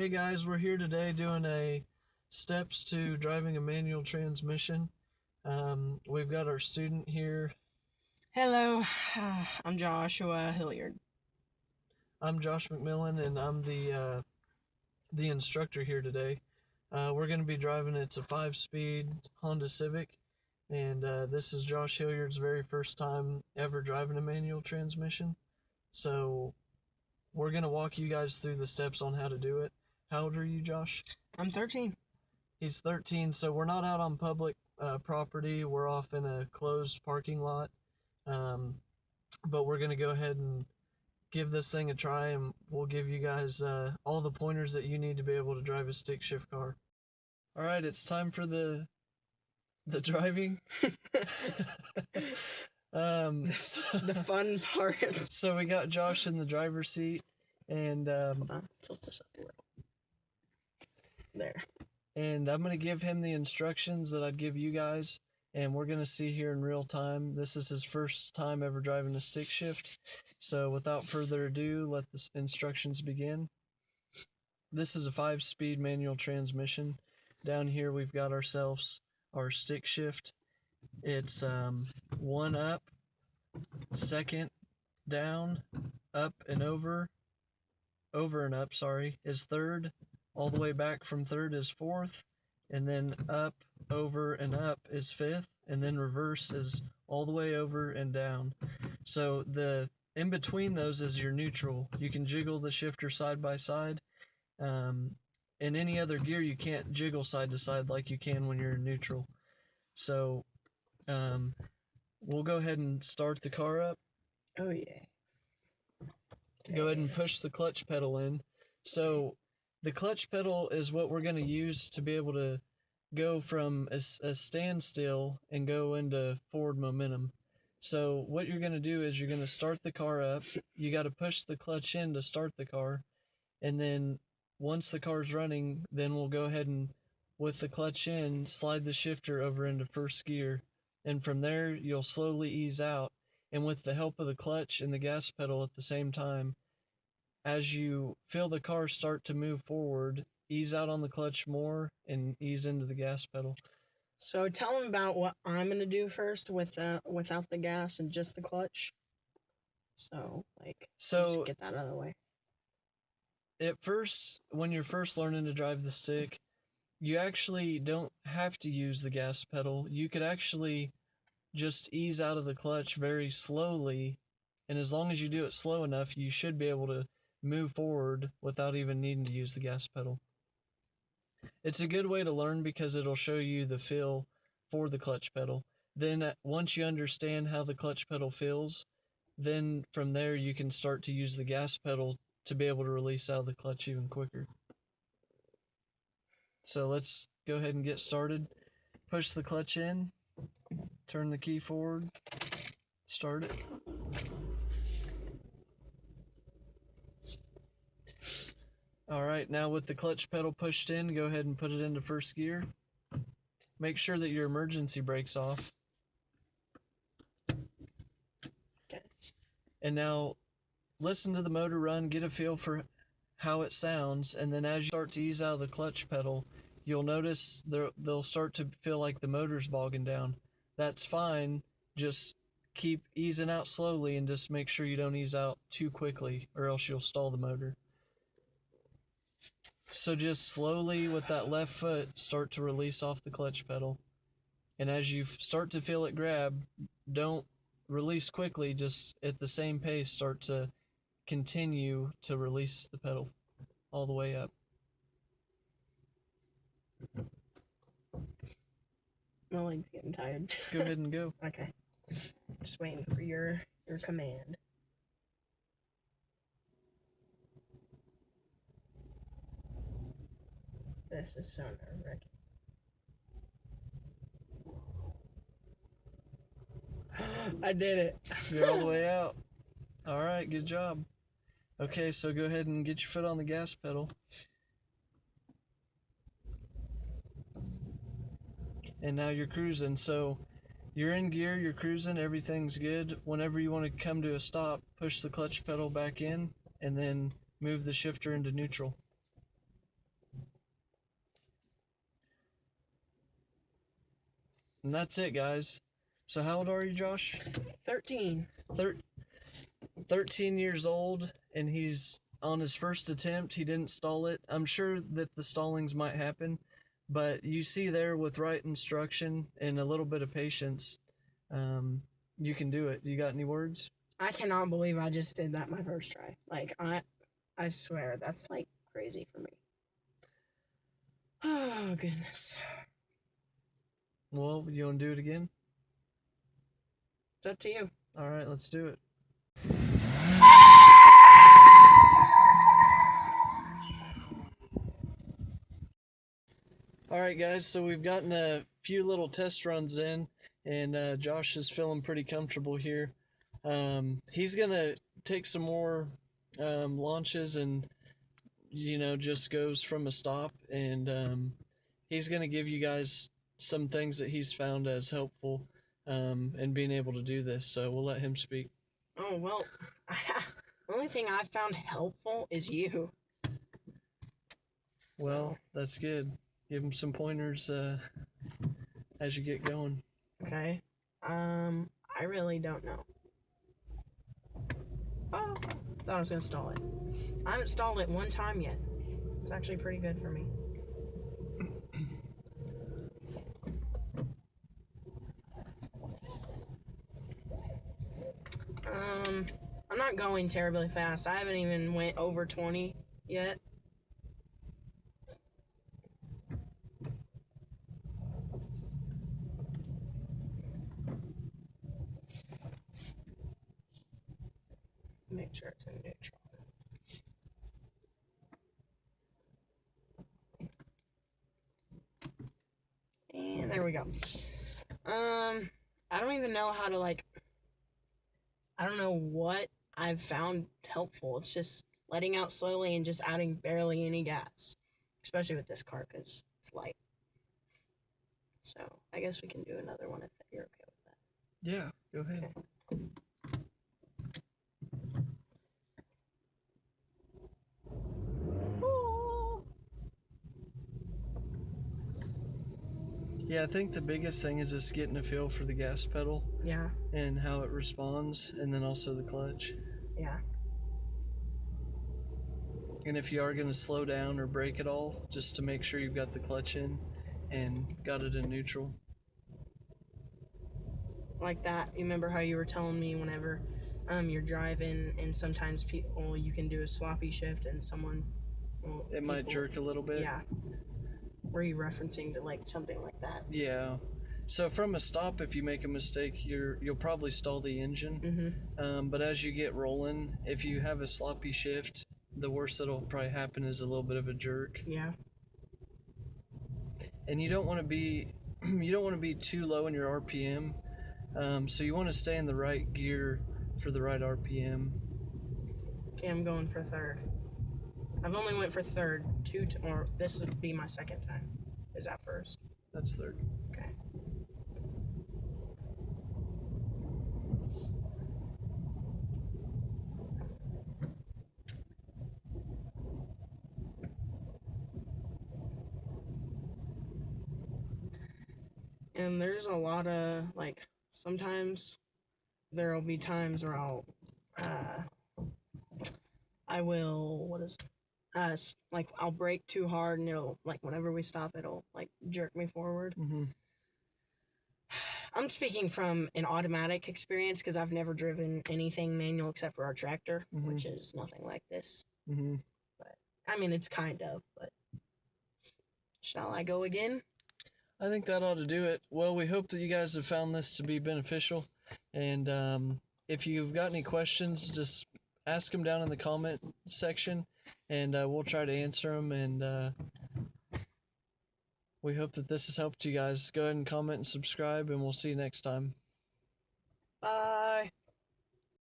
Hey guys, we're here today doing a steps to driving a manual transmission. We've got our student here. Hello, I'm Joshua Hilliard. I'm Josh McMillan, and I'm the instructor here today. We're going to be driving. It's a 5-speed Honda Civic, and this is Josh Hilliard's very first time ever driving a manual transmission. So we're going to walk you guys through the steps on how to do it. How old are you, Josh? I'm 13. He's 13, so we're not out on public property. We're off in a closed parking lot. Um, but we're going to go ahead and give this thing a try, and we'll give you guys all the pointers that you need to be able to drive a stick shift car. All right, it's time for the driving. The fun part. So we got Josh in the driver's seat, and Hold on, tilt this up a little. There. and I'm going to give him the instructions that I'd give you guys, and we're going to see here in real time. This is his first time ever driving a stick shift, so without further ado, let the instructions begin. This is a 5-speed manual transmission. Down here we've got ourselves our stick shift. It's one up, second down, up and over and up, sorry, is third, all the way back from third is fourth, and then up, over, and up is fifth, and then reverse is all the way over and down. So the in between those is your neutral. You can jiggle the shifter side by side. In any other gear, you can't jiggle side to side like you can when you're in neutral. So um, we'll go ahead and start the car up. Oh yeah. Go ahead and push the clutch pedal in. So the clutch pedal is what we're going to use to be able to go from a standstill and go into forward momentum. So what you're going to do is you're going to start the car up. You got to push the clutch in to start the car, and then once the car's running, then we'll go ahead and, with the clutch in, slide the shifter over into first gear, and from there you'll slowly ease out, and with the help of the clutch and the gas pedal at the same time, as you feel the car start to move forward, ease out on the clutch more and ease into the gas pedal. So tell them about what I'm gonna do first with without the gas and just the clutch. So just get that out of the way. At first, when you're first learning to drive the stick, you actually don't have to use the gas pedal. You could actually just ease out of the clutch very slowly, and as long as you do it slow enough, you should be able to move forward without even needing to use the gas pedal. It's a good way to learn because it'll show you the feel for the clutch pedal. Then once you understand how the clutch pedal feels, then from there you can start to use the gas pedal to be able to release out of the clutch even quicker. So let's go ahead and get started. Push the clutch in, turn the key forward, start it. All right, now with the clutch pedal pushed in, go ahead and put it into first gear. Make sure that your emergency brake's off. Okay. And now listen to the motor run, get a feel for how it sounds, and then as you start to ease out of the clutch pedal, you'll notice they'll start to feel like the motor's bogging down. That's fine, just keep easing out slowly and just make sure you don't ease out too quickly or else you'll stall the motor. So just slowly with that left foot start to release off the clutch pedal. And as you start to feel it grab, don't release quickly, just at the same pace start to continue to release the pedal all the way up. My leg's getting tired. Go ahead and go. Okay. Just waiting for your command. This is so nerve-wracking. I did it. You're all the way out. All right, good job. Okay, so go ahead and get your foot on the gas pedal. And now you're cruising. So you're in gear, you're cruising, everything's good. Whenever you want to come to a stop, push the clutch pedal back in and then move the shifter into neutral. And that's it, guys. So how old are you, Josh? 13. 13 years old, and he's on his first attempt. He didn't stall it. I'm sure that the stallings might happen, but you see there, with right instruction and a little bit of patience, you can do it. You got any words? I cannot believe I just did that my first try. Like, I swear, that's like crazy for me. Oh, goodness. Well, you want to do it again? It's up to you. All right, let's do it. All right, guys, so we've gotten a few little test runs in, and Josh is feeling pretty comfortable here. He's going to take some more launches and, just goes from a stop, and he's going to give you guys some things that he's found as helpful in being able to do this, so we'll let him speak. Oh, well, the only thing I've found helpful is you. Well, that's good. Give him some pointers as you get going. Okay. I really don't know. Oh, thought I was gonna stall it. I haven't stalled it one time yet. It's actually pretty good for me. I'm not going terribly fast. I haven't even went over 20 yet. Make sure it's in neutral. And there we go. I don't even know how to I don't know what I've found helpful. It's just letting out slowly and just adding barely any gas, especially with this car because it's light. So I guess we can do another one if you're okay with that. Yeah, go ahead. Okay. Yeah, I think the biggest thing is just getting a feel for the gas pedal. Yeah. And how it responds, and then also the clutch. Yeah. And if you are going to slow down or brake at all, just to make sure you've got the clutch in and got it in neutral. Like that. You remember how you were telling me whenever you're driving and sometimes you can do a sloppy shift and someone it might jerk a little bit. Yeah. Were you referencing to something like that? Yeah. So from a stop, if you make a mistake, you'll probably stall the engine. Mm-hmm. But as you get rolling, if you have a sloppy shift, the worst that'll probably happen is a little bit of a jerk. Yeah. And you don't want to be too low in your RPM. So you want to stay in the right gear for the right RPM. Okay, I'm going for third. I've only went for third or this would be my second time. Is that first? That's third. Okay. And there's a lot of sometimes there'll be times where I will I'll brake too hard and it'll whenever we stop it'll jerk me forward. Mm-hmm. I'm speaking from an automatic experience because I've never driven anything manual except for our tractor, Mm-hmm. which is nothing like this. Mm-hmm. But I mean, it's kind of. But shall I go again? I think that ought to do it. Well, we hope that you guys have found this to be beneficial, and if you've got any questions, just ask them down in the comment section, and we'll try to answer them. And we hope that this has helped you guys. Go ahead and comment and subscribe, and we'll see you next time.